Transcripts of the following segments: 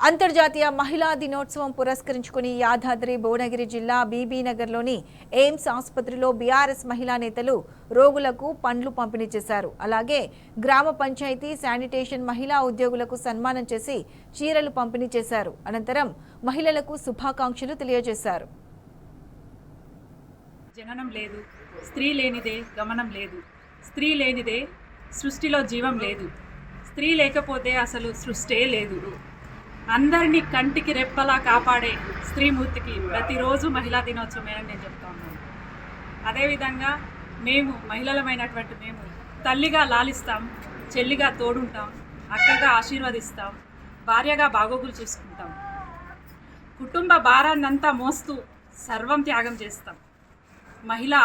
అంతర్జాతీయ మహిళా దినోత్సవం పురస్కరించుకుని యాదాద్రి భువనగిరి జిల్లా బీబీనగర్లోని ఎయిమ్స్ ఆసుపత్రిలో బీఆర్ఎస్ మహిళా నేతలు రోగులకు పండ్లు పంపిణీ చేశారు. అలాగే గ్రామ పంచాయతీ శానిటేషన్ మహిళా ఉద్యోగులకు సన్మానం చేసి చీరలు పంపిణీ చేశారు. అనంతరం మహిళలకు శుభాకాంక్షలు తెలియజేశారు. జననం లేదు, స్త్రీ లేనిదే గమనం లేదు, స్త్రీ లేనిదే సృష్టిలో జీవం లేదు, స్త్రీ లేకపోతే అసలు సృష్టే లేదు. అందరినీ కంటికి రెప్పలా కాపాడే స్త్రీమూర్తికి ప్రతిరోజు మహిళా దినోత్సవమేనని నేను చెప్తా ఉన్నాను. అదేవిధంగా మేము మహిళలమైనటువంటి మేము తల్లిగా లాలిస్తాం, చెల్లిగా తోడుంటాం, అక్కగా ఆశీర్వదిస్తాం, భార్యగా బాగోగులు చూసుకుంటాం, కుటుంబ భారాన్నంతా మోస్తూ సర్వం త్యాగం చేస్తాం. మహిళ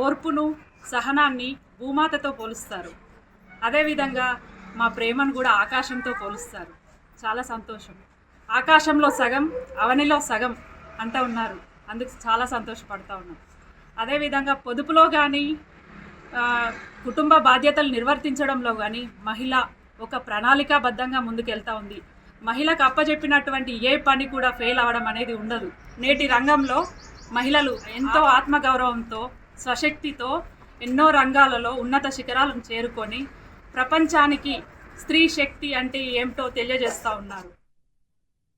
ఓర్పును సహనాన్ని భూమాతతో పోలుస్తారు. అదేవిధంగా మా ప్రేమను కూడా ఆకాశంతో పోలుస్తారు. చాలా సంతోషం. ఆకాశంలో సగం అవనిలో సగం అంటూ ఉన్నారు, అందుకు చాలా సంతోషపడుతూ ఉన్నాం. అదేవిధంగా పొదుపులో కానీ కుటుంబ బాధ్యతలు నిర్వర్తించడంలో కానీ మహిళ ఒక ప్రణాళికాబద్ధంగా ముందుకెళ్తూ ఉంది. మహిళకు అప్పచెప్పినటువంటి ఏ పని కూడా ఫెయిల్ అవ్వడం అనేది ఉండదు. నేటి రంగంలో మహిళలు ఎంతో ఆత్మగౌరవంతో స్వశక్తితో ఎన్నో రంగాలలో ఉన్నత శిఖరాలను చేరుకొని ప్రపంచానికి స్త్రీ శక్తి అంటే ఏమిటో తెలియజేస్తూ ఉన్నారు.